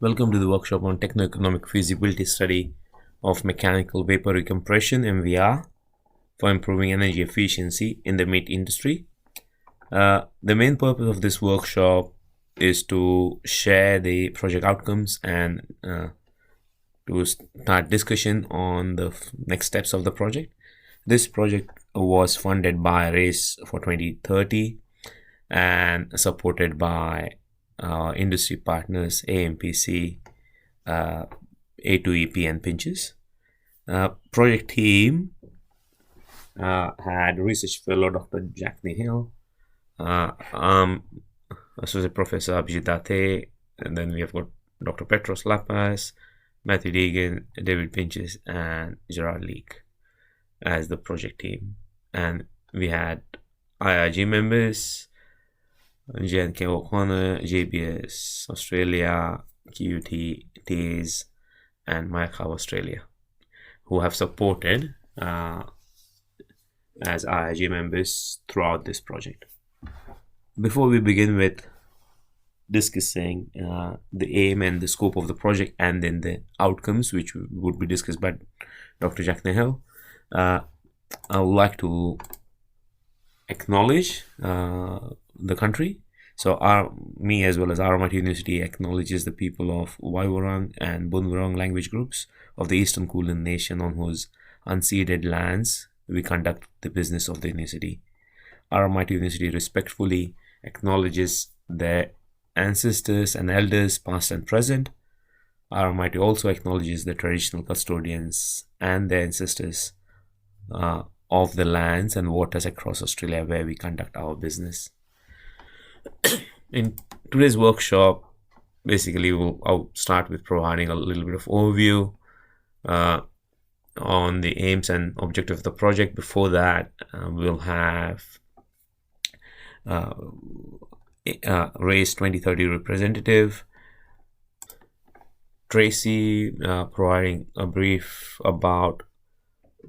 Welcome to the workshop on Techno-economic feasibility study of Mechanical Vapour Recompression (MVR) for improving energy efficiency in the meat industry. The main purpose of this workshop is to share the project outcomes and to start discussion on the next steps of the project. This project was funded by Race for 2030 and supported by industry partners AMPC, A2EP and Pinches. Project team had research fellow Dr. Jack Hill, Associate Professor Abhijit Date, and then we have got Dr. Petros Lapas, Matthew Deegan, David Pinches, and Gerard Leake as the project team. And we had IRG members, JNK O'Connor, JBS Australia, QUT, TASE, and Micah Australia, who have supported as IRG members throughout this project. Before we begin with discussing the aim and the scope of the project and then the outcomes, which would be discussed by Dr. Jack Nehel, I would like to acknowledge the country. So me as well as RMIT University acknowledges the people of Waimārang and Bunurong language groups of the Eastern Kulin Nation on whose unceded lands we conduct the business of the university. RMIT University respectfully acknowledges their ancestors and elders past and present. RMIT also acknowledges the traditional custodians and their ancestors of the lands and waters across Australia where we conduct our business. In today's workshop, basically I'll start with providing a little bit of overview on the aims and objectives of the project. Before that, we'll have Race 2030 representative Tracy providing a brief about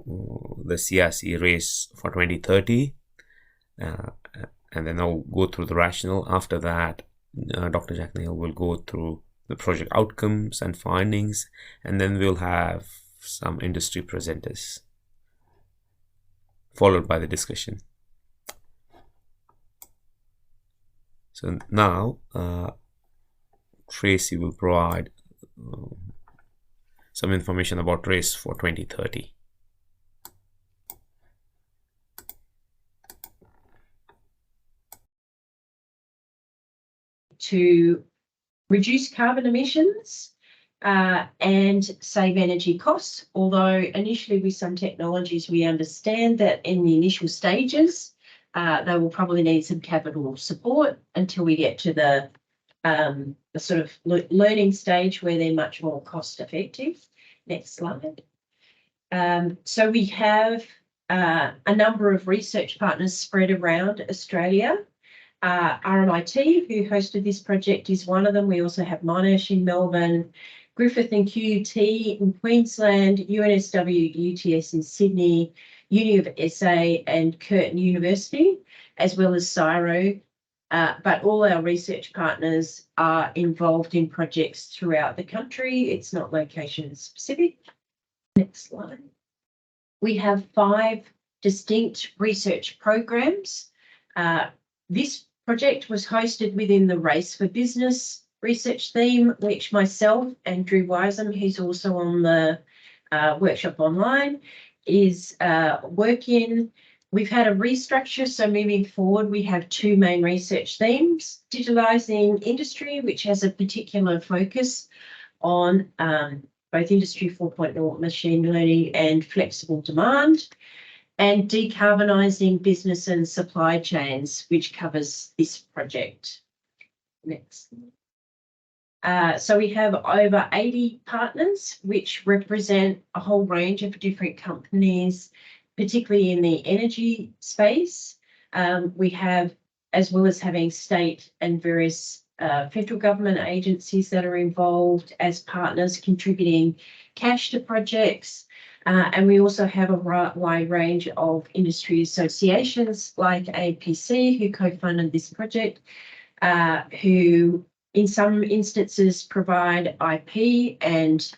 the CRC Race for 2030, and then I'll go through the rationale. After that, Dr. Jack Nehel will go through the project outcomes and findings, and then we'll have some industry presenters, followed by the discussion. So now, Tracy will provide some information about Race for 2030. To reduce carbon emissions and save energy costs, although initially with some technologies we understand that in the initial stages they will probably need some capital support until we get to the sort of learning stage where they're much more cost effective. Next slide. So we have a number of research partners spread around Australia. RMIT, who hosted this project, is one of them. We also have Monash in Melbourne, Griffith and QUT in Queensland, UNSW UTS in Sydney, Uni of SA and Curtin University, as well as CSIRO. But all our research partners are involved in projects throughout the country. It's not location specific. Next slide. We have 5 distinct research programs. This project was hosted within the Race for Business research theme, which myself and Drew Wiseman, who's also on the workshop online, is working. We've had a restructure, so moving forward we have 2 main research themes: digitalising industry, which has a particular focus on both Industry 4.0, machine learning and flexible demand, and decarbonising business and supply chains, which covers this project. Next. So we have over 80 partners, which represent a whole range of different companies, particularly in the energy space. We have, as well as having state and various federal government agencies that are involved as partners contributing cash to projects. And we also have a wide range of industry associations like APC, who co-funded this project, who in some instances provide IP and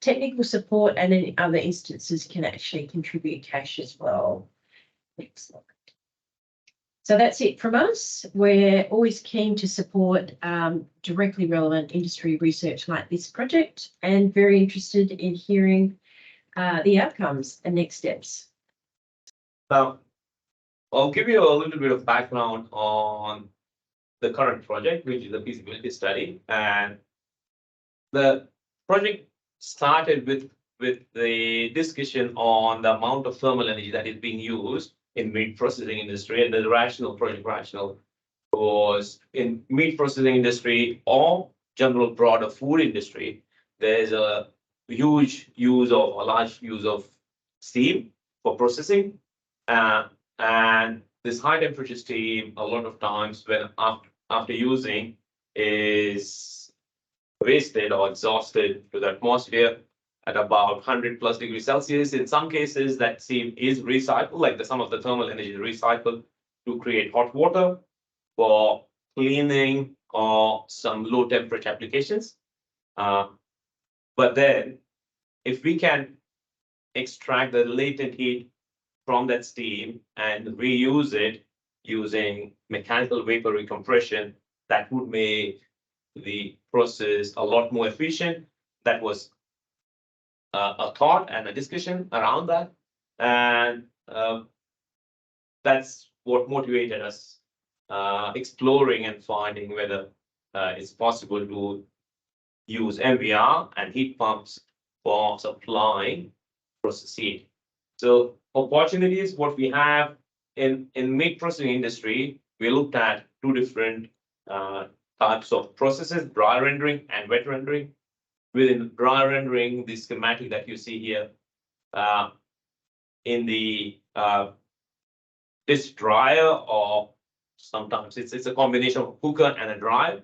technical support, and in other instances can actually contribute cash as well. Next slide. So that's it from us. We're always keen to support directly relevant industry research like this project, and very interested in hearing the outcomes and next steps. Now, I'll give you a little bit of background on the current project, which is a feasibility study. And the project started with the discussion on the amount of thermal energy that is being used in meat processing industry, and the project rationale was in meat processing industry or general broader food industry. There's a large use of steam for processing, and this high temperature steam a lot of times when after using is wasted or exhausted to the atmosphere at about 100+°C. In some cases, that steam is recycled, like some of the thermal energy is recycled to create hot water for cleaning or some low temperature applications. But then, if we can extract the latent heat from that steam and reuse it using mechanical vapor recompression, that would make the process a lot more efficient. That was a thought and a discussion around that, and that's what motivated us exploring and finding whether it's possible to use MVR and heat pumps for supplying process heat. So opportunities, what we have in meat processing industry, we looked at two different types of processes: dry rendering and wet rendering. Within dry rendering, the schematic that you see here, in the this dryer, or sometimes it's a combination of a cooker and a dryer,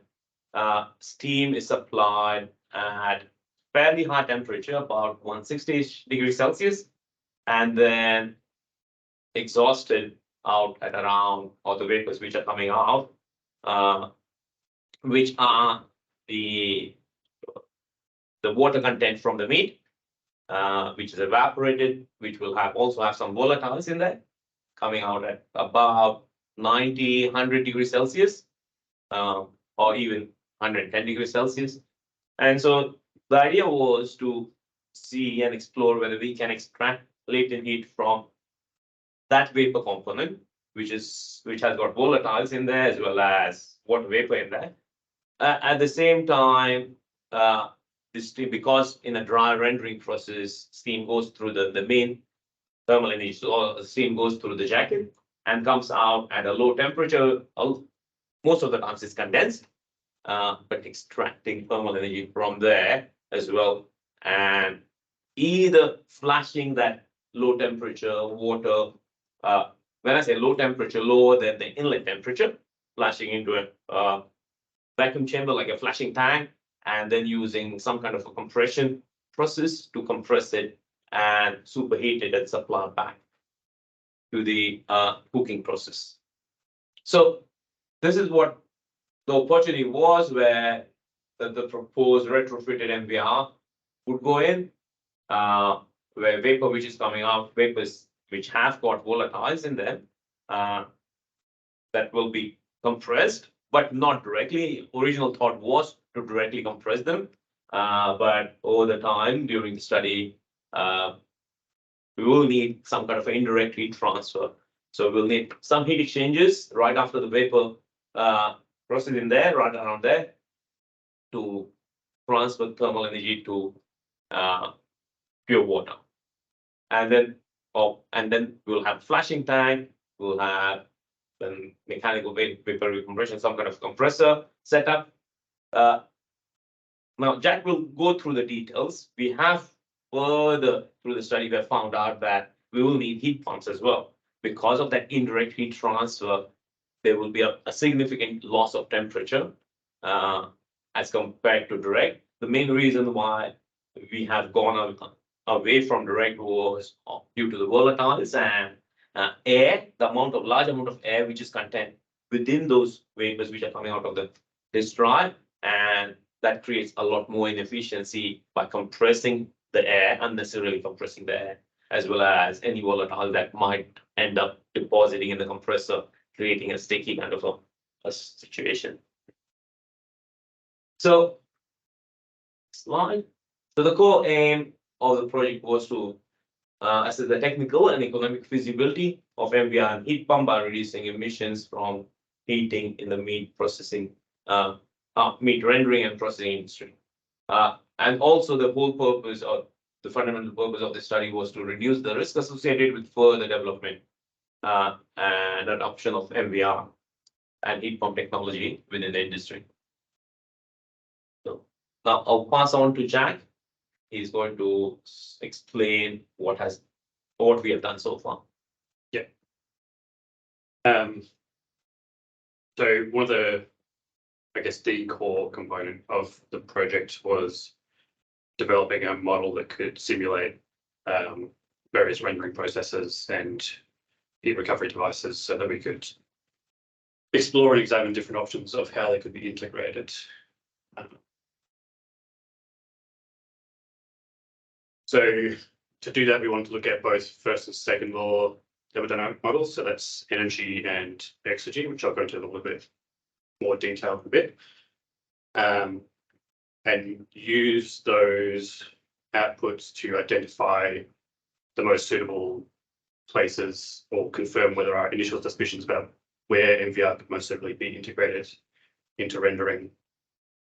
steam is supplied at fairly high temperature, about 160°C, and then exhausted out at around, or the vapors which are coming out, which are the water content from the meat, which is evaporated, which will also have some volatiles in there, coming out at about 90, 100°C, or even 110°C. And so the idea was to see and explore whether we can extract latent heat from that vapor component, which has got volatiles in there as well as water vapor in there. At the same time, this steam, because in a dry rendering process, steam goes through the main thermal energy, so steam goes through the jacket and comes out at a low temperature. Most of the times it's condensed, but extracting thermal energy from there as well, and either flashing that low temperature water, when I say low temperature, lower than the inlet temperature, flashing into a vacuum chamber like a flashing tank, and then using some kind of a compression process to compress it and superheat it and supply back to the cooking process. So this is what the opportunity was, where the proposed retrofitted MVR would go in, where vapor which is coming out, vapors which have got volatiles in them, that will be compressed, but not directly. Original thought was to directly compress them, but over the time during the study, we will need some kind of indirect heat transfer. So we'll need some heat exchanges right after the vapor process in there, right around there, to transfer thermal energy to pure water. And then we'll have flashing tank, we'll have then mechanical vapor recompression, some kind of compressor setup. Now Jack will go through the details. We have further through the study, we have found out that we will need heat pumps as well. Because of that indirect heat transfer, there will be a significant loss of temperature as compared to direct. The main reason why we have gone away from direct was due to the volatiles and air, the large amount of air which is contained within those vapors which are coming out of the is dry, and that creates a lot more inefficiency by compressing the air, unnecessarily compressing the air, as well as any volatile that might end up depositing in the compressor, creating a sticky kind of a situation. So, slide. So the core aim of the project was to assess the technical and economic feasibility of MVR and heat pump by reducing emissions from heating in the meat processing, meat rendering and processing industry. And also the whole purpose of the fundamental purpose of the study was to reduce the risk associated with further development and adoption of MVR and heat pump technology within the industry. So now I'll pass on to Jack. He's going to explain what we have done so far. Yeah. So one of the, I guess, the core component of the project was developing a model that could simulate various rendering processes and heat recovery devices so that we could explore and examine different options of how they could be integrated. So to do that, we wanted to look at both first and second law thermodynamic models. So that's energy and exergy, which I'll go into a little bit more detail in a bit. And use those outputs to identify the most suitable places or confirm whether our initial suspicions about where MVR could most suitably be integrated into rendering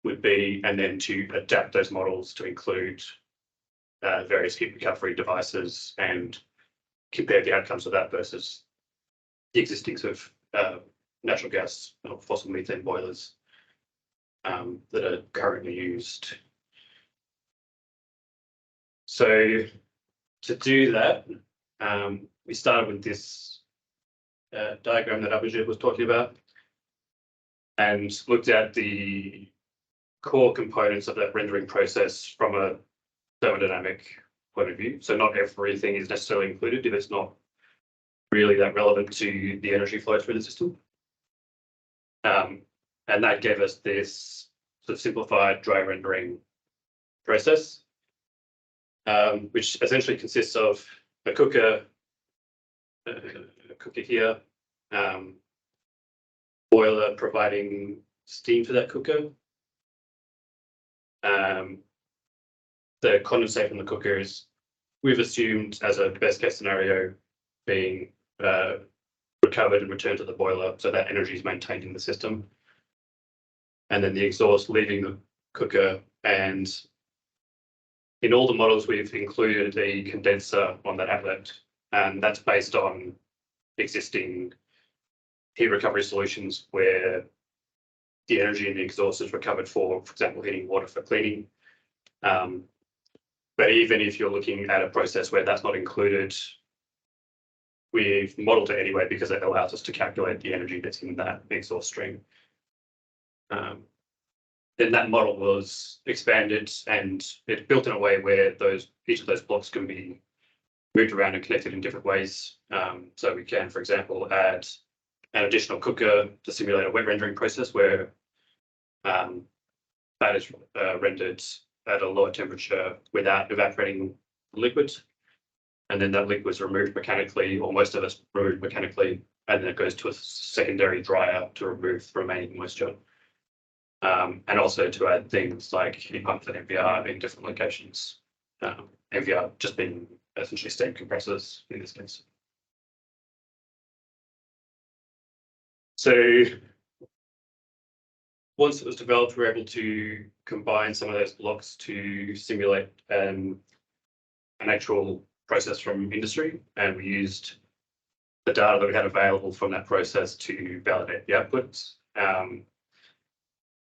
would be, and then to adapt those models to include various heat recovery devices and compare the outcomes of that versus the existing sort of natural gas or fossil methane boilers that are currently used. So to do that, we started with this diagram that Abhijit was talking about and looked at the core components of that rendering process from a thermodynamic point of view. So not everything is necessarily included if it's not really that relevant to the energy flow through the system. And that gave us this sort of simplified dry rendering process, which essentially consists of a cooker here, boiler providing steam to that cooker. The condensate from the cooker is, we've assumed as a best case scenario, being recovered and returned to the boiler, so that energy is maintained in the system. And then the exhaust leaving the cooker, and in all the models we've included a condenser on that outlet, and that's based on existing heat recovery solutions where the energy in the exhaust is recovered for example, heating water for cleaning. But even if you're looking at a process where that's not included, we've modeled it anyway because it allows us to calculate the energy that's in that exhaust stream. Then that model was expanded and it built in a way where each of those blocks can be moved around and connected in different ways. So we can, for example, add an additional cooker to simulate a wet rendering process where that is rendered at a lower temperature without evaporating the liquid. And then that liquid is removed mechanically, or most of it's removed mechanically, and then it goes to a secondary dryer to remove the remaining moisture. And also to add things like heat pumps and MVR in different locations. MVR just being essentially steam compressors in this case. So once it was developed, we were able to combine some of those blocks to simulate an actual process from industry, and we used the data that we had available from that process to validate the outputs.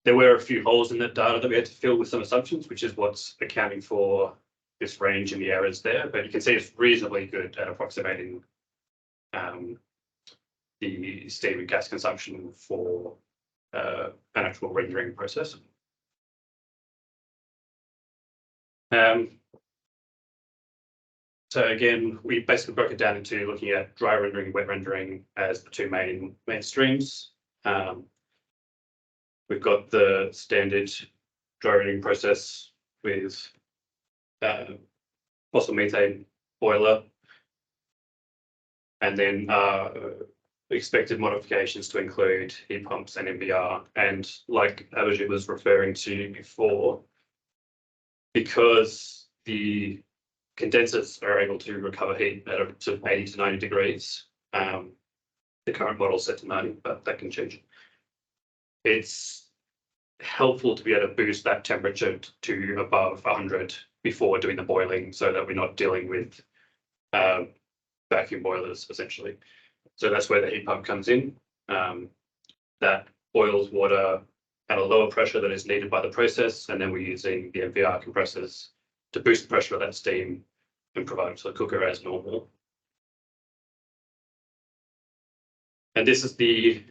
There were a few holes in that data that we had to fill with some assumptions, which is what's accounting for this range in the errors there. But you can see it's reasonably good at approximating the steam and gas consumption for an actual rendering process. So again, we basically broke it down into looking at dry rendering and wet rendering as the two main streams. We've got the standard dry rendering process with fossil methane boiler, and then expected modifications to include heat pumps and MVR. And like Abhijit was referring to before, because the condensers are able to recover heat at up to 80 to 90 degrees, the current model is set to 90, but that can change. It's helpful to be able to boost that temperature to above 100 before doing the boiling, so that we're not dealing with vacuum boilers essentially. So that's where the heat pump comes in. That boils water at a lower pressure than is needed by the process, and then we're using the MVR compressors to boost the pressure of that steam and provide it to the cooker as normal. And this is the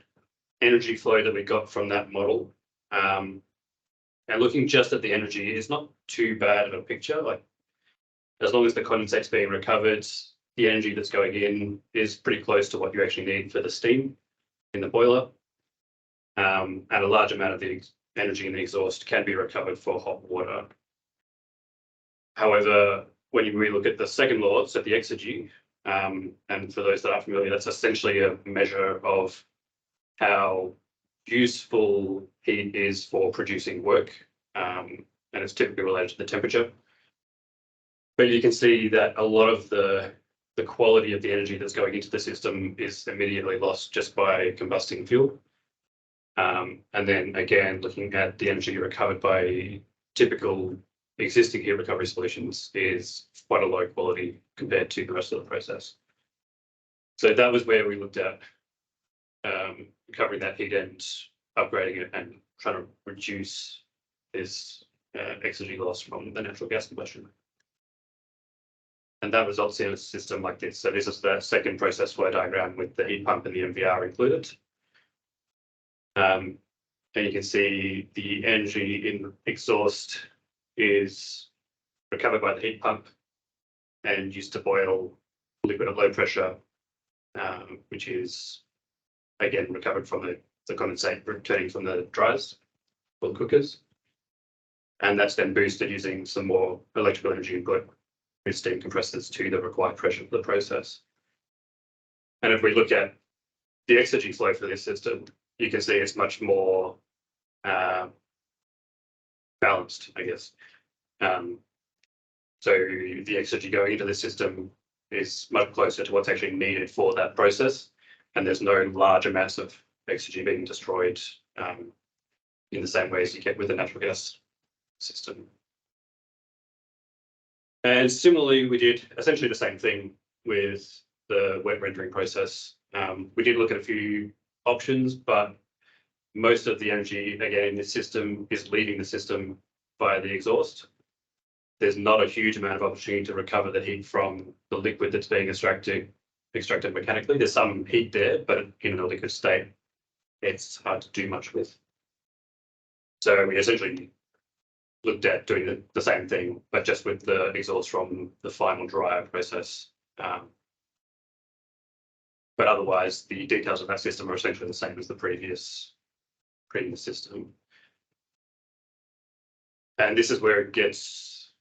energy flow that we got from that model. And looking just at the energy is not too bad of a picture. Like, as long as the condensate's being recovered, the energy that's going in is pretty close to what you actually need for the steam in the boiler. And a large amount of the energy in the exhaust can be recovered for hot water. However, when we look at the second law, so the exergy, and for those that are familiar, that's essentially a measure of how useful heat is for producing work, and it's typically related to the temperature. But you can see that a lot of the quality of the energy that's going into the system is immediately lost just by combusting fuel. And then again, looking at the energy recovered by typical existing heat recovery solutions is quite a low quality compared to the rest of the process. So that was where we looked at recovering that heat and upgrading it and trying to reduce this exergy loss from the natural gas combustion. And that results in a system like this. So this is the second process flow diagram with the heat pump and the MVR included. And you can see the energy in exhaust is recovered by the heat pump and used to boil liquid at low pressure, which is again recovered from the condensate returning from the dryers or the cookers. And that's then boosted using some more electrical energy input with steam compressors to the required pressure for the process. And if we look at the exergy flow for this system, you can see it's much more balanced, I guess. So the exergy going into the system is much closer to what's actually needed for that process, and there's no large amounts of exergy being destroyed in the same way as you get with the natural gas system. And similarly, we did essentially the same thing with the wet rendering process. We did look at a few options, but most of the energy, again, in this system is leaving the system via the exhaust. There's not a huge amount of opportunity to recover the heat from the liquid that's being extracted mechanically. There's some heat there, but in a liquid state, it's hard to do much with. So we essentially looked at doing the same thing, but just with the exhaust from the final dryer process. But otherwise, the details of that system are essentially the same as the previous system. And this is where it gets,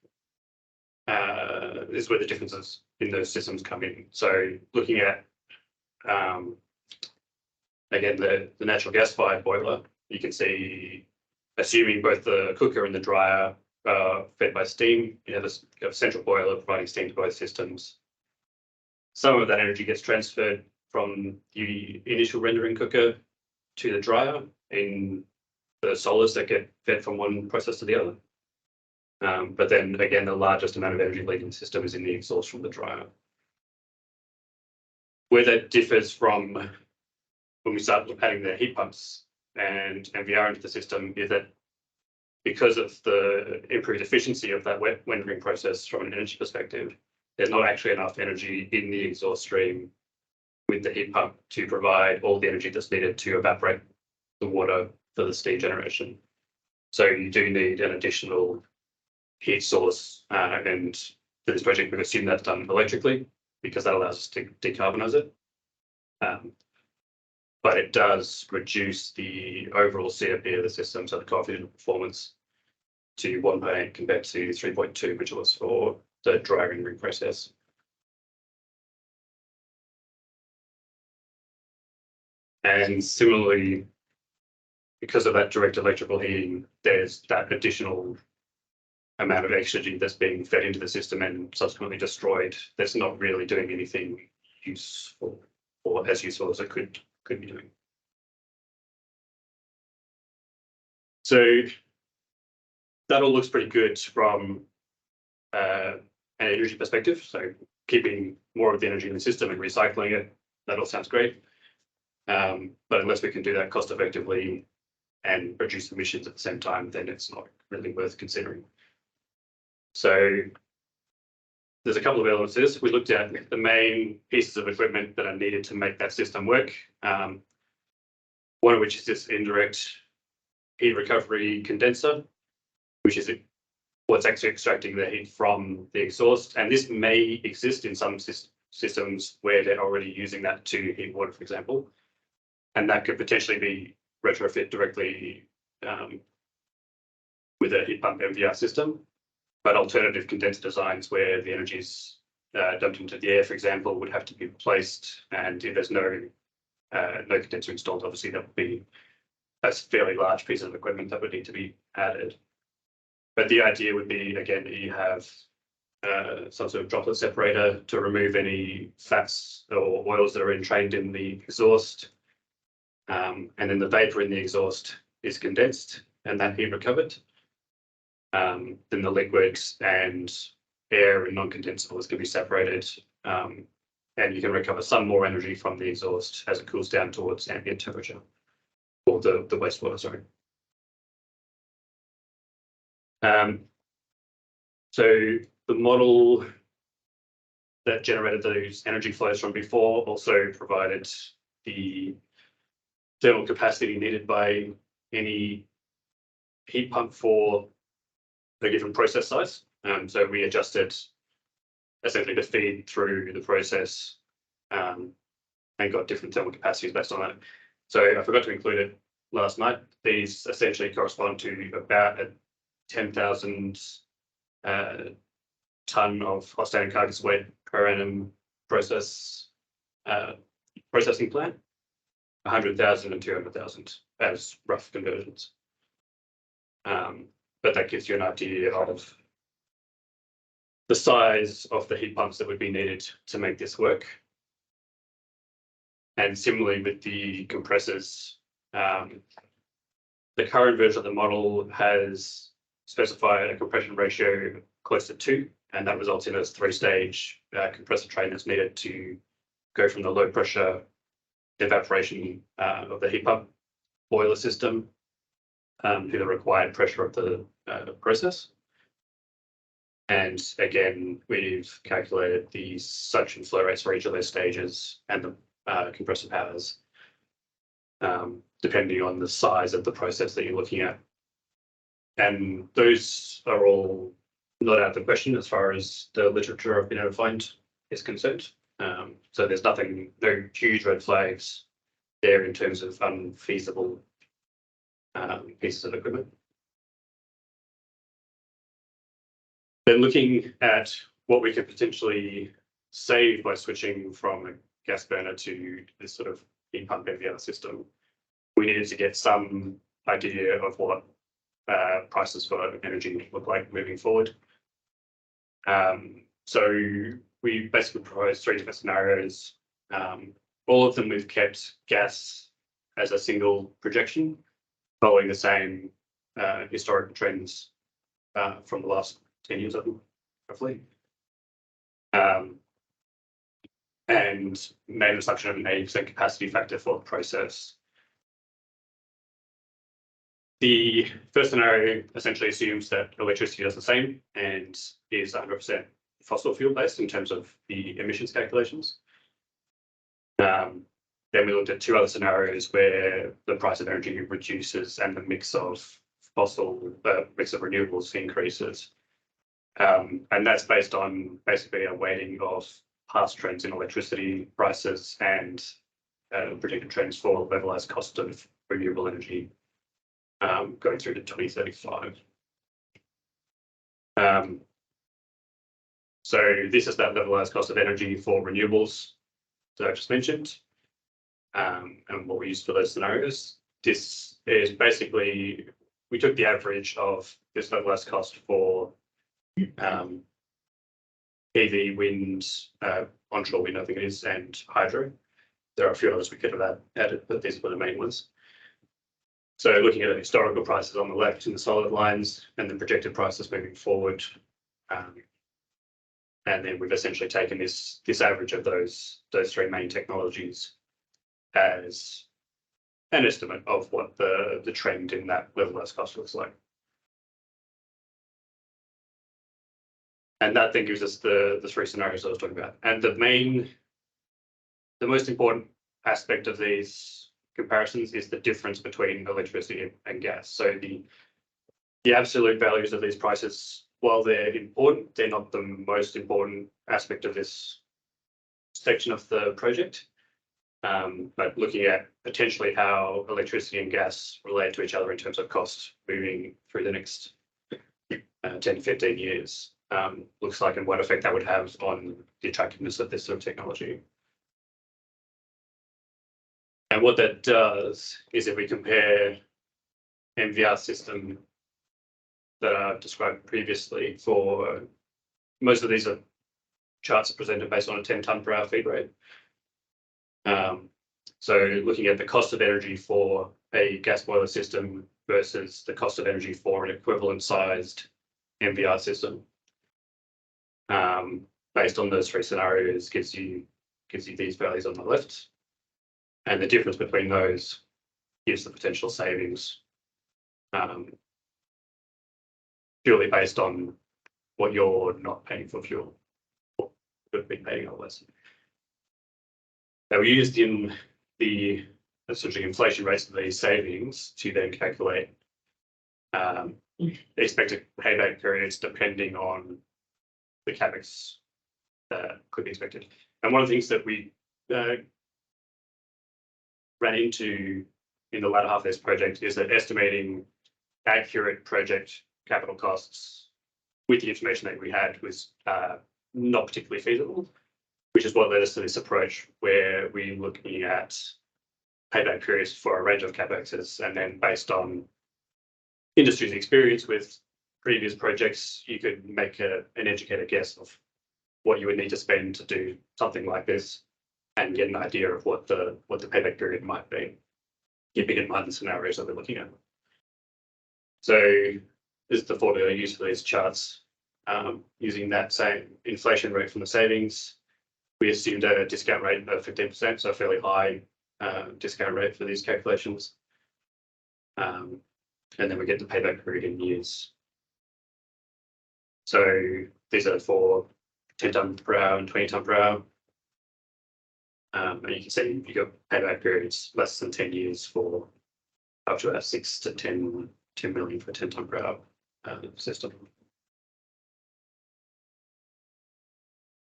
this is where the differences in those systems come in. So looking at, again, the natural gas-fired boiler, you can see, assuming both the cooker and the dryer are fed by steam, you have a central boiler providing steam to both systems. Some of that energy gets transferred from the initial rendering cooker to the dryer in the solids that get fed from one process to the other. But then again, the largest amount of energy leaving the system is in the exhaust from the dryer. Where that differs from when we start adding the heat pumps and MVR into the system is that because of the improved efficiency of that wet rendering process from an energy perspective, there's not actually enough energy in the exhaust stream with the heat pump to provide all the energy that's needed to evaporate the water for the steam generation. So you do need an additional heat source, and for this project, we've assumed that's done electrically because that allows us to decarbonize it. but it does reduce the overall CFP of the system, so the coefficient of performance, to 1.8 compared to 3.2, which was for the dry rendering process. And similarly, because of that direct electrical heating, there's that additional amount of energy that's being fed into the system and subsequently destroyed. That's not really doing anything useful or as useful as it could be doing. So that all looks pretty good from an energy perspective. So keeping more of the energy in the system and recycling it, that all sounds great. But unless we can do that cost effectively and reduce emissions at the same time, then it's not really worth considering. So there's a couple of elements to this. We looked at the main pieces of equipment that are needed to make that system work. One of which is this indirect heat recovery condenser, which is what's actually extracting the heat from the exhaust. And this may exist in some systems where they're already using that to heat water, for example. And that could potentially be retrofit directly with a heat pump MVR system. But alternative condenser designs where the energy is dumped into the air, for example, would have to be replaced. And if there's no condenser installed, obviously that would be a fairly large piece of equipment that would need to be added. But the idea would be, again, that you have some sort of droplet separator to remove any fats or oils that are entrained in the exhaust. And then the vapor in the exhaust is condensed and that heat recovered. Then the liquids and air and non-condensables can be separated, and you can recover some more energy from the exhaust as it cools down towards ambient temperature, or the wastewater, sorry. So the model that generated those energy flows from before also provided the thermal capacity needed by any heat pump for a given process size. So we adjusted essentially the feed through the process and got different thermal capacities based on that. So I forgot to include it last night. These essentially correspond to about a 10,000 tonne of outstanding carcass weight per annum processing plant, 100,000 and 200,000 as rough conversions. But that gives you an idea of the size of the heat pumps that would be needed to make this work. And similarly with the compressors, the current version of the model has specified a compression ratio close to 2, and that results in a 3-stage compressor train that's needed to go from the low pressure evaporation of the heat pump boiler system to the required pressure of the process. And again, we've calculated the suction flow rates for each of those stages and the compressor powers, depending on the size of the process that you're looking at. And those are all not out of the question as far as the literature I've been able to find is concerned. So there's no huge red flags there in terms of unfeasible pieces of equipment. Then looking at what we could potentially save by switching from a gas burner to this sort of heat pump MVR system, we needed to get some idea of what prices for energy look like moving forward. So we basically proposed 3 different scenarios. All of them we've kept gas as a single projection, following the same historical trends from the last 10 years, I think, roughly. And made an assumption of an 80% capacity factor for the process. The first scenario essentially assumes that electricity does the same and is 100% fossil fuel based in terms of the emissions calculations. Then we looked at 2 other scenarios where the price of energy reduces and the mix of renewables increases. And that's based on basically a weighting of past trends in electricity prices and predicted trends for levelized cost of renewable energy going through to 2035. So this is that levelized cost of energy for renewables that I just mentioned, and what we used for those scenarios. This is basically, we took the average of this levelized cost for PV, wind, onshore wind, I think it is, and hydro. There are a few others we could have added, but these were the main ones. So looking at the historical prices on the left in the solid lines, and the projected prices moving forward. And then we've essentially taken this average of those three main technologies as an estimate of what the trend in that levelized cost looks like. And that then gives us the three scenarios I was talking about. And the most important aspect of these comparisons is the difference between electricity and gas. So the absolute values of these prices, while they're important, they're not the most important aspect of this section of the project. But looking at potentially how electricity and gas relate to each other in terms of cost moving through the next 10 to 15 years, looks like, and what effect that would have on the attractiveness of this sort of technology. And what that does is, if we compare MVR system that I've described previously, for most of these are charts presented based on a 10 tonne per hour feed rate. So looking at the cost of energy for a gas boiler system versus the cost of energy for an equivalent sized MVR system, based on those three scenarios, gives you these values on the left, and the difference between those gives the potential savings, purely based on what you're not paying for fuel, or could have been paying otherwise. They were used in the essentially inflation rates of these savings to then calculate expected payback periods depending on the capex that could be expected. And one of the things that we ran into in the latter half of this project is that estimating accurate project capital costs with the information that we had was not particularly feasible, which is what led us to this approach where we're looking at payback periods for a range of capexes, and then based on industry's experience with previous projects, you could make an educated guess of what you would need to spend to do something like this, and get an idea of what the payback period might be, keeping in mind the scenarios that we're looking at. So this is the formula used for these charts. Using that same inflation rate from the savings, we assumed a discount rate of 15%, so a fairly high discount rate for these calculations. And then we get the payback period in years. So these are for 10 tonne per hour and 20 tonne per hour. And you can see you've got payback periods less than 10 years for up to about 6 to 10 million for 10 tonne per hour system.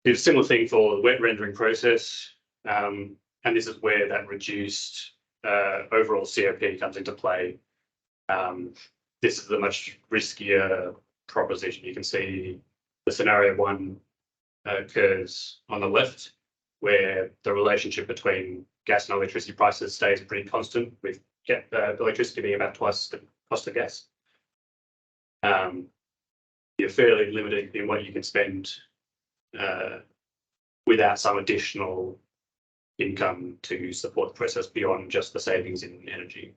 It's a similar thing for the wet rendering process. And this is where that reduced overall COP comes into play. This is a much riskier proposition. You can see the scenario one occurs on the left, where the relationship between gas and electricity prices stays pretty constant, with electricity being about twice the cost of gas. You're fairly limited in what you can spend without some additional income to support the process beyond just the savings in energy.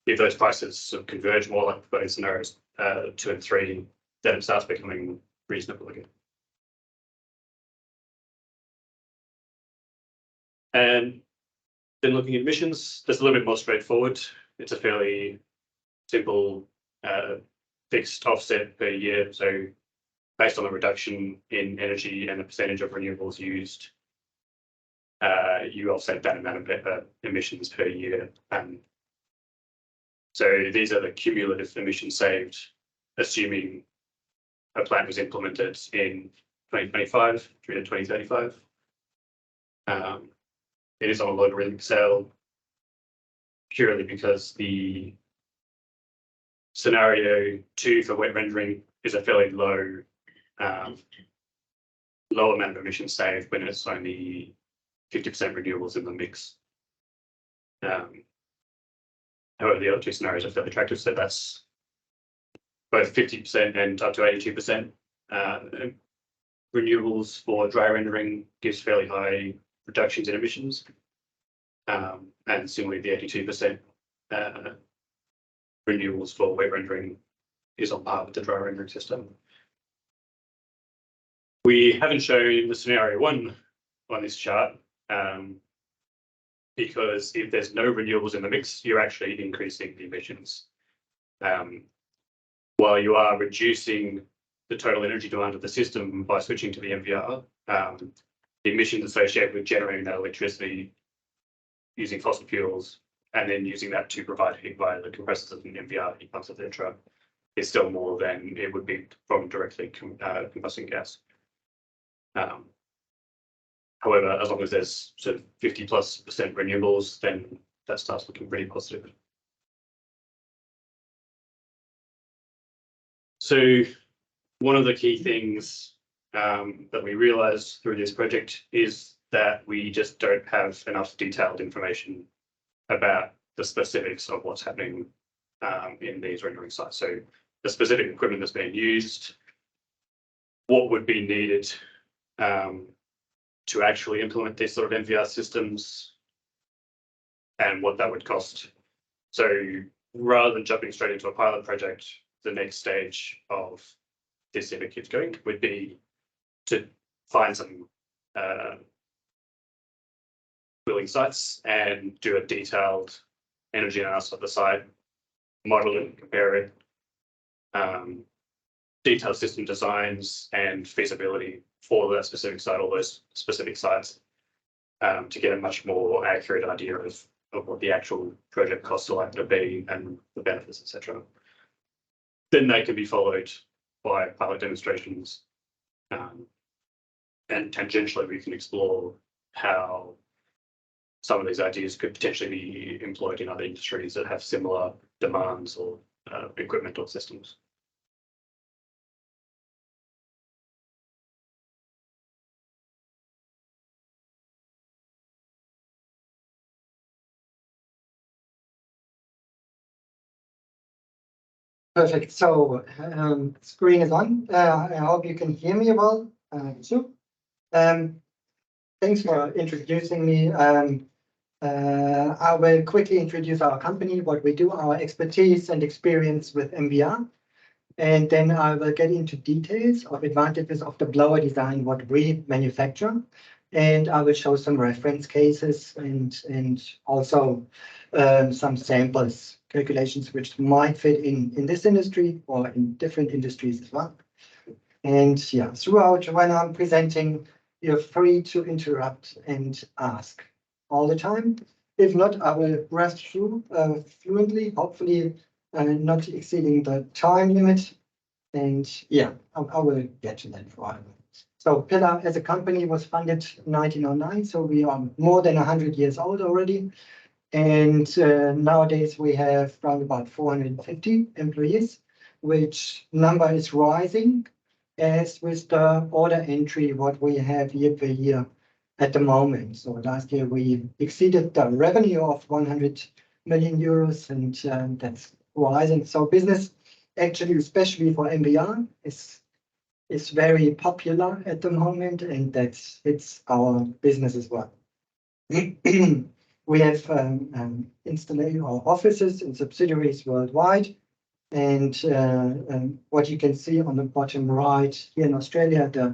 If those prices sort of converge more like we've got in scenarios 2 and 3, then it starts becoming reasonable again. And then looking at emissions, that's a little bit more straightforward. It's a fairly simple fixed offset per year. So based on the reduction in energy and the percentage of renewables used, you offset that amount of emissions per year. So these are the cumulative emissions saved, assuming a plan was implemented in 2025 through to 2035. it is on a logarithmic scale purely because the scenario 2 for wet rendering is a fairly low amount of emissions saved when it's only 50% renewables in the mix. However, the other two scenarios are fairly attractive, so that's both 50% and up to 82%. Renewables for dry rendering gives fairly high reductions in emissions, and similarly, the 82% renewables for wet rendering is on par with the dry rendering system. We haven't shown the scenario 1 on this chart because if there's no renewables in the mix, you're actually increasing the emissions. While you are reducing the total energy demand of the system by switching to the MVR, the emissions associated with generating that electricity using fossil fuels and then using that to provide heat via the compressors of an MVR, heat pumps, etc., is still more than it would be from directly combusting gas. However, as long as there's sort of 50+% renewables, then that starts looking pretty positive. So one of the key things that we realized through this project is that we just don't have enough detailed information about the specifics of what's happening in these rendering sites. So the specific equipment that's being used, what would be needed to actually implement these sort of MVR systems, and what that would cost. So rather than jumping straight into a pilot project, the next stage of this, if it keeps going, would be to find some willing sites and do a detailed energy analysis of the site, model it, compare it, detailed system designs and feasibility for that specific site or those specific sites to get a much more accurate idea of what the actual project costs are likely to be and the benefits, etc. Then they can be followed by pilot demonstrations, and tangentially we can explore how some of these ideas could potentially be employed in other industries that have similar demands or equipment or systems. Perfect. So screen is on. I hope you can hear me well. Thanks for introducing me. I will quickly introduce our company, what we do, our expertise and experience with MVR. And then I will get into details of advantages of the blower design, what we manufacture. And I will show some reference cases and also some samples, calculations which might fit in this industry or in different industries as well. And yeah, throughout when I'm presenting, you're free to interrupt and ask all the time. If not, I will rush through fluently, hopefully not exceeding the time limit. And yeah, I will get to that for a while. So Pillar as a company was founded in 1909, so we are more than 100 years old already. And nowadays we have around about 450 employees, which number is rising as with the order entry, what we have year per year at the moment. So last year we exceeded the revenue of 100 million euros, and that's rising. So business actually, especially for MVR, is very popular at the moment, and it's our business as well. We have installation or offices and subsidiaries worldwide. And what you can see on the bottom right here in Australia, the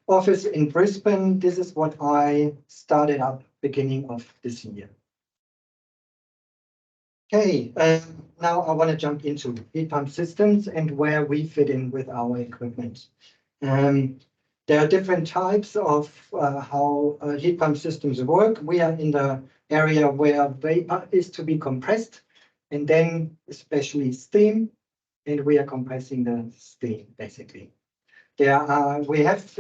office in Brisbane, this is what I started up beginning of this year. Okay, now I want to jump into heat pump systems and where we fit in with our equipment. There are different types of how heat pump systems work. We are in the area where vapor is to be compressed, and then especially steam, and we are compressing the steam basically. We have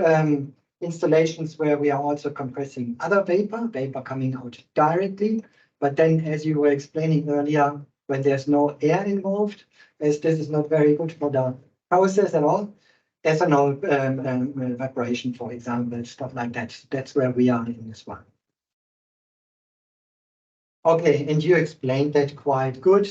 installations where we are also compressing other vapor coming out directly. But then, as you were explaining earlier, when there's no air involved, as this is not very good for the process at all, ethanol evaporation, for example, stuff like that. That's where we are in this one. Okay, and you explained that quite good.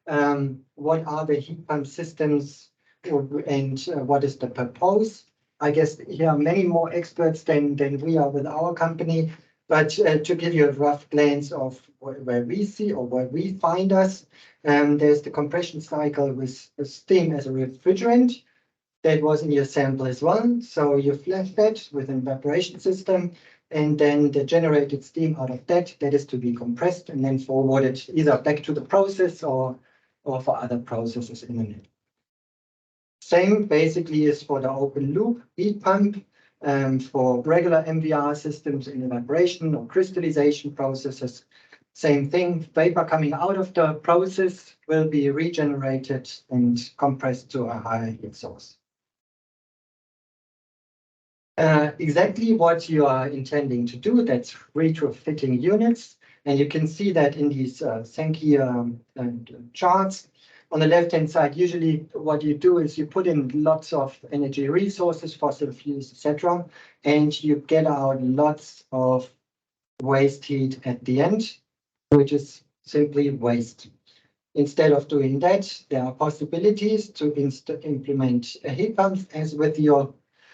What are the heat pump systems and what is the purpose? I guess here are many more experts than we are with our company, but to give you a rough glance of where we see or where we find us, there's the compression cycle with steam as a refrigerant. That was in your sample as well. So you flash that with an evaporation system, and then the generated steam out of that is to be compressed and then forwarded either back to the process or for other processes in the net. Same basically is for the open loop heat pump, for regular MVR systems in evaporation or crystallization processes. Same thing, vapor coming out of the process will be regenerated and compressed to a higher heat source. Exactly what you are intending to do, that's retrofitting units. And you can see that in these Sankey charts. On the left-hand side, usually what you do is you put in lots of energy resources, fossil fuels, etc., and you get out lots of waste heat at the end, which is simply waste. Instead of doing that, there are possibilities to implement heat pumps, as with your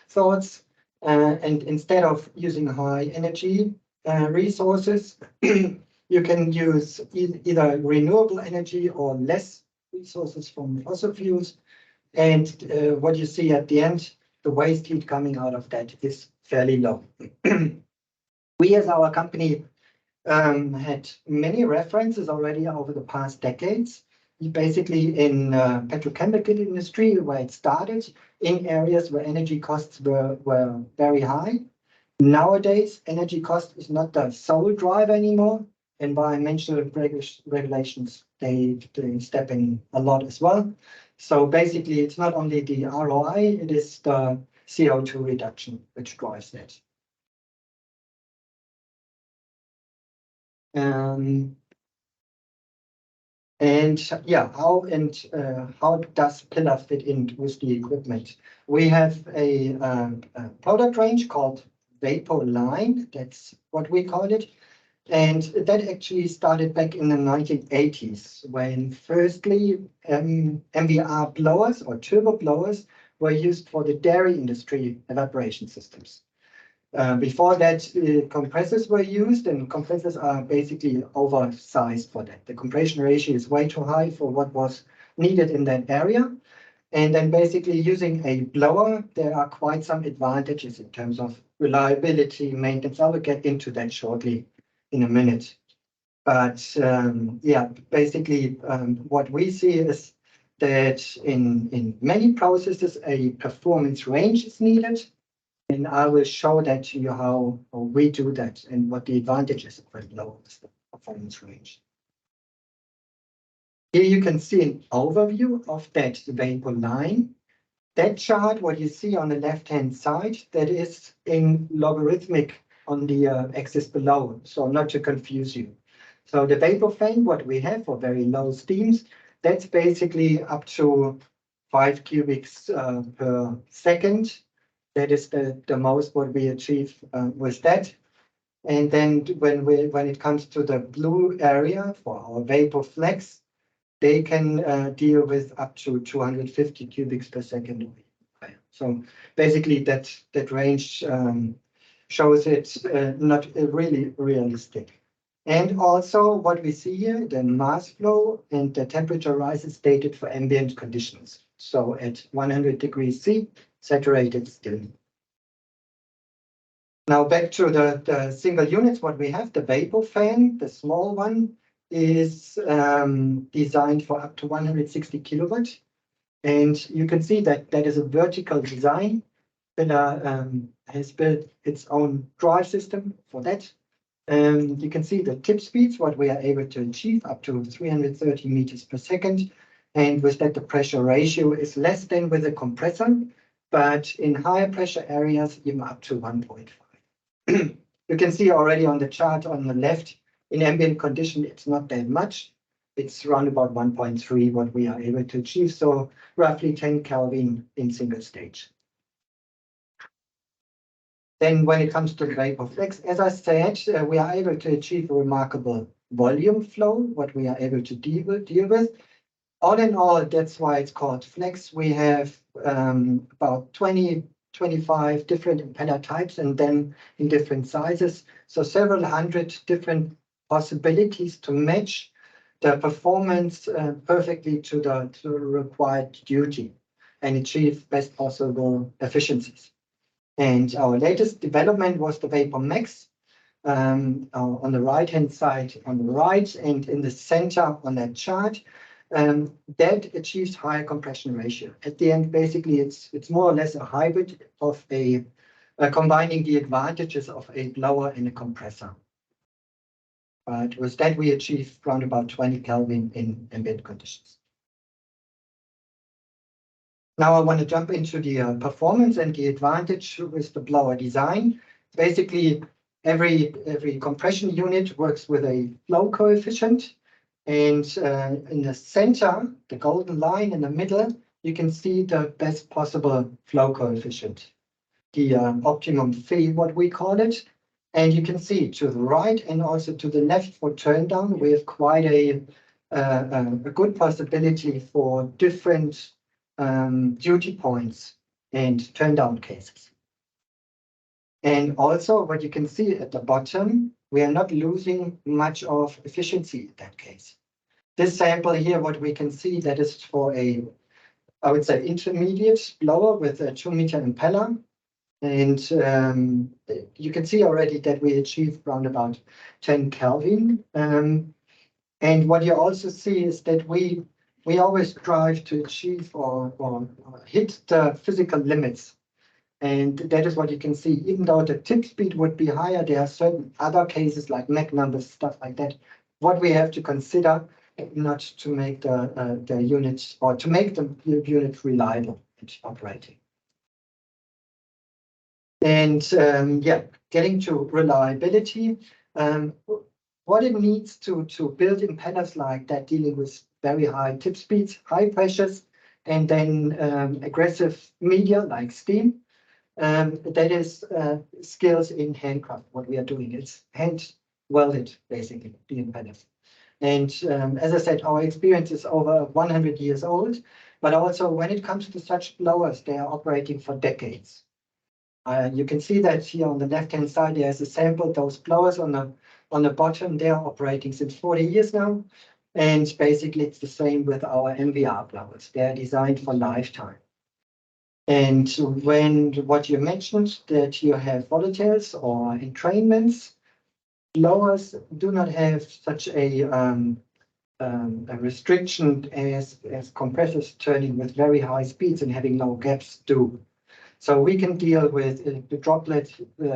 thoughts. And instead of using high energy resources, you can use either renewable energy or less resources from fossil fuels. And what you see at the end, the waste heat coming out of that is fairly low. We as our company had many references already over the past decades, basically in petrochemical industry where it started, in areas where energy costs were very high. Nowadays, energy cost is not the sole driver anymore. Environmental regulations, they step in a lot as well. So basically, it's not only the ROI, it is the CO2 reduction which drives that. And yeah, how does Pillar fit in with the equipment? We have a product range called Vapour line. That's what we call it. And that actually started back in the 1980s, when firstly MVR blowers or turbo blowers were used for the dairy industry evaporation systems. Before that, compressors were used, and compressors are basically oversized for that. The compression ratio is way too high for what was needed in that area. And then basically using a blower, there are quite some advantages in terms of reliability, maintenance. I will get into that shortly in a minute. But yeah, basically what we see is that in many processes, a performance range is needed. And I will show that to you how we do that and what the advantages of it lowers the performance range. Here you can see an overview of that Vapour line. That chart, what you see on the left-hand side, that is in logarithmic on the axis below, so not to confuse you. So the Vapour fan, what we have for very low steams, that's basically up to 5 cubics per second. That is the most what we achieve with that. And then when it comes to the blue area for our Vapour Flex, they can deal with up to 250 cubics per second. So basically that range shows it's not really realistic. And also what we see here, the mass flow and the temperature rise is stated for ambient conditions. So at 100 degrees C, saturated still. Now back to the single units, what we have, the Vapour fan, the small one, is designed for up to 160 kilowatt. And you can see that that is a vertical design. Pillar has built its own drive system for that. You can see the tip speeds, what we are able to achieve, up to 330 meters per second. And with that, the pressure ratio is less than with a compressor. but in higher pressure areas, even up to 1.5. You can see already on the chart on the left, in ambient condition, it's not that much. It's around about 1.3 what we are able to achieve, so roughly 10 Kelvin in single stage. Then when it comes to vapor flex, as I said, we are able to achieve a remarkable volume flow, what we are able to deal with. All in all, that's why it's called flex. We have about 25 different impeller types and then in different sizes. So several hundred different possibilities to match the performance perfectly to the required duty and achieve best possible efficiencies. And our latest development was the Vapour Max on the right-hand side on the right and in the center on that chart. That achieves higher compression ratio. At the end, basically, it's more or less a hybrid of combining the advantages of a blower and a compressor. But with that, we achieve around about 20 Kelvin in ambient conditions. Now I want to jump into the performance and the advantage with the blower design. Basically, every compression unit works with a flow coefficient. And in the center, the golden line in the middle, you can see the best possible flow coefficient, the optimum phi, what we call it. And you can see to the right and also to the left for turn down, we have quite a good possibility for different duty points and turn down cases. And also what you can see at the bottom, we are not losing much of efficiency in that case. This sample here, what we can see, that is for I would say, intermediate blower with a 2-meter impeller. And you can see already that we achieved around about 10 Kelvin. And what you also see is that we always strive to achieve or hit the physical limits. And that is what you can see. Even though the tip speed would be higher, there are certain other cases like Mach numbers, stuff like that, what we have to consider not to make the units or to make the unit reliable and operating. And yeah, getting to reliability, what it needs to build impellers like that, dealing with very high tip speeds, high pressures, and then aggressive media like steam. That is skills in handcraft, what we are doing. It's hand welded, basically, the impellers. And as I said, our experience is over 100 years old, but also when it comes to such blowers, they are operating for decades. You can see that here on the left-hand side, there's a sample. Those blowers on the bottom, they are operating since 40 years now. And basically, it's the same with our MVR blowers. They are designed for lifetime. And what you mentioned, that you have volatiles or entrainments, blowers do not have such a restriction as compressors turning with very high speeds and having no gaps do. So we can deal with the droplet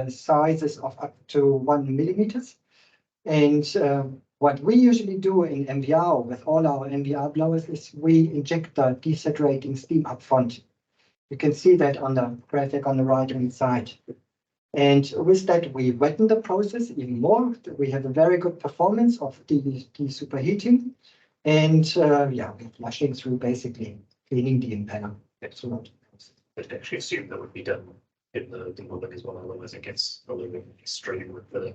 sizes of up to 1 millimeters. And what we usually do in MVR with all our MVR blowers is we inject the desaturating steam up front. You can see that on the graphic on the right-hand side. And with that, we wetten the process even more. We have a very good performance of the superheating. And yeah, we're flushing through basically cleaning the impeller. That's what. I'd actually assume that would be done in the development as well, otherwise it gets a little bit extreme with the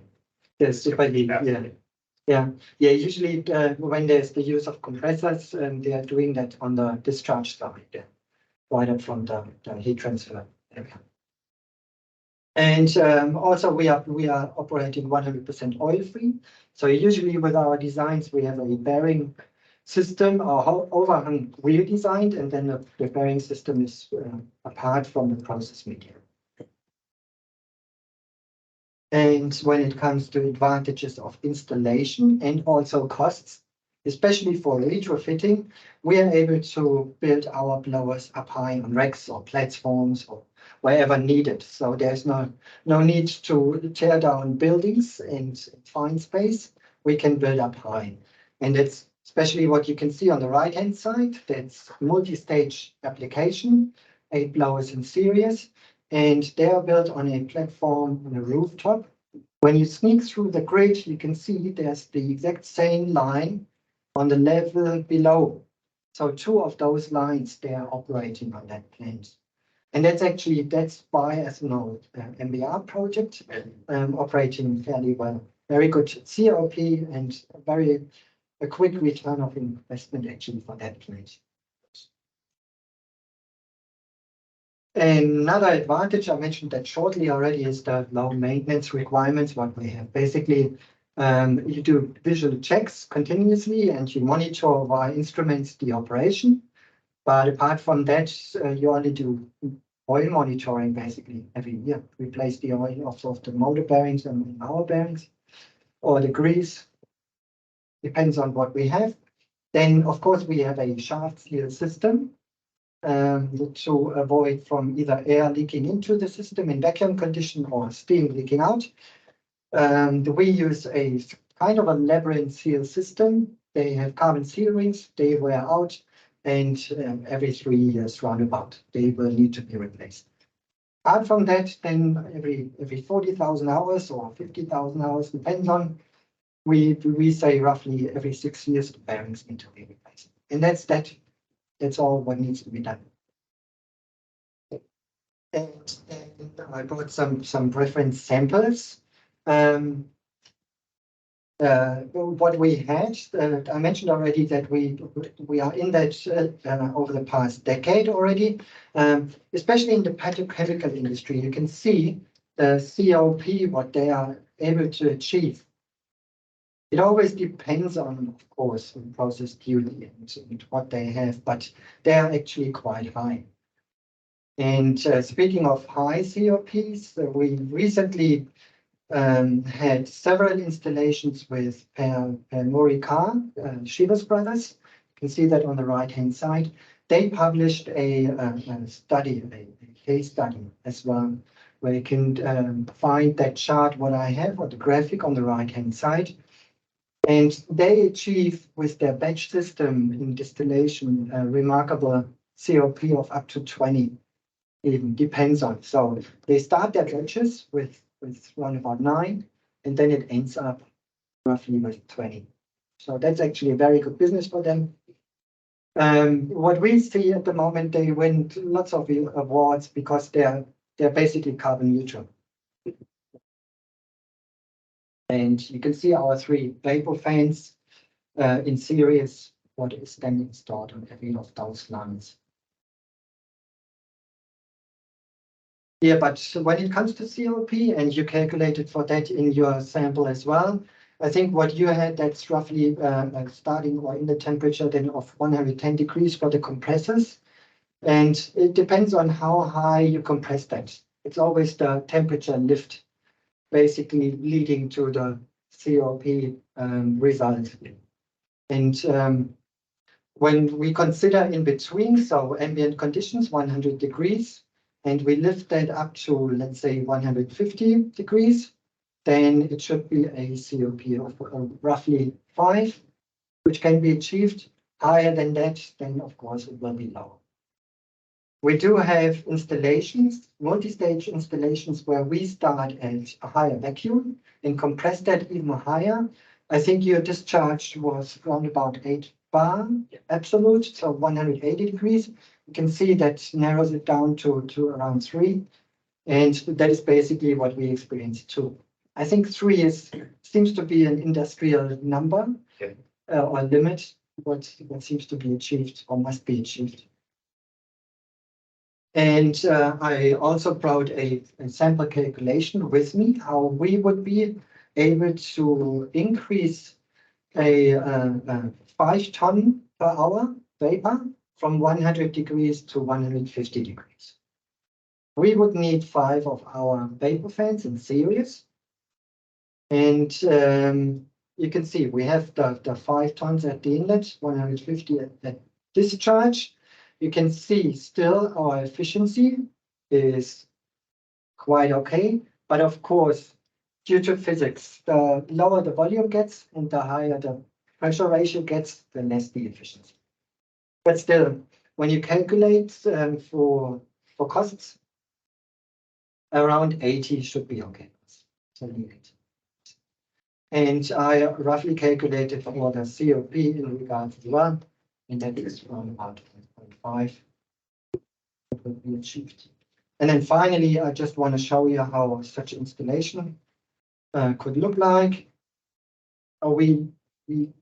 superheat. Yeah. Usually when there's the use of compressors, they are doing that on the discharge side, right up from the heat transfer area. And also we are operating 100% oil-free. So usually with our designs, we have a bearing system or overhang wheel designed, and then the bearing system is apart from the process media. And when it comes to advantages of installation and also costs, especially for retrofitting, we are able to build our blowers up high on racks or platforms or wherever needed. So there's no need to tear down buildings and find space. We can build up high. And it's especially what you can see on the right-hand side, that's multi-stage application. 8 blowers in series, and they are built on a platform on a rooftop. When you sneak through the grid, you can see there's the exact same line on the level below. So 2 of those lines, they are operating on that plant. And that's bioethanol MBR project, operating fairly well. Very good COP and a quick return of investment actually for that plant. Another advantage, I mentioned that shortly already, is the low maintenance requirements, what we have. Basically, you do visual checks continuously and you monitor via instruments the operation. But apart from that, you only do oil monitoring basically every year. Replace the oil of the motor bearings and our bearings, or the grease, depends on what we have. Then, of course, we have a shaft seal system to avoid from either air leaking into the system in vacuum condition or steam leaking out. We use a kind of a labyrinth seal system. They have carbon seal rings, they wear out, and every 3 years roundabout, they will need to be replaced. Apart from that, then every 40,000 hours or 50,000 hours, depends on, we say roughly every 6 years, the bearings need to be replaced. And that's all what needs to be done. And I brought some reference samples. What we had, I mentioned already that we are in that over the past decade already, especially in the petrochemical industry. You can see the COP, what they are able to achieve. It always depends on, of course, on process duty and what they have, but they are actually quite high. And speaking of high COPs, we recently had several installations with Morika, Shivas Brothers. You can see that on the right-hand side. They published a study, a case study as well, where you can find that chart, what I have, or the graphic on the right-hand side. And they achieve with their batch system in distillation a remarkable COP of up to 20, even depends on. So they start their batches with around about 9, and then it ends up roughly with 20. So that's actually a very good business for them. What we see at the moment, they win lots of awards because they're basically carbon neutral. And you can see our 3 vapor fans in series, what is then installed on every of those lines. Yeah, but when it comes to COP, and you calculated for that in your sample as well, I think what you had, that's roughly starting or in the temperature then of 110 degrees for the compressors. And it depends on how high you compress that. It's always the temperature lift, basically leading to the COP result. And when we consider in between, so ambient conditions, 100 degrees, and we lift that up to, let's say, 150 degrees, then it should be a COP of roughly 5, which can be achieved. Higher than that, then of course it will be lower. We do have installations, multi-stage installations, where we start at a higher vacuum and compress that even higher. I think your discharge was around about 8 bar absolute, so 180 degrees. You can see that narrows it down to around 3. And that is basically what we experienced too. I think 3 seems to be an industrial number, okay, or limit, what seems to be achieved or must be achieved. And I also brought a sample calculation with me, how we would be able to increase a 5 ton per hour vapor from 100 degrees to 150 degrees. We would need 5 of our vapor fans in series. And you can see we have the 5 tons at the inlet, 150 at discharge. You can see still our efficiency is quite okay. But of course, due to physics, the lower the volume gets and the higher the pressure ratio gets, the less the efficiency. But still, when you calculate for for costs. Around 80 should be okay. 78. And I roughly calculated for the COP in regards to one, and that is around about 1.5 that will be achieved. And then finally, I just want to show you how such installation could look like. We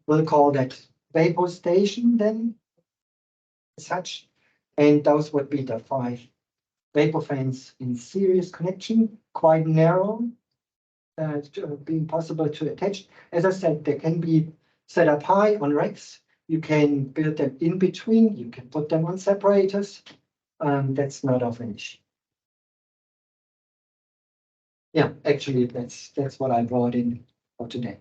will call that vapor station then, such, and those would be the 5 vapor fans in series connection, quite narrow, being possible to attach. As I said, they can be set up high on racks. You can build them in between. You can put them on separators. That's not of an issue. Yeah, actually, that's what I brought in for today.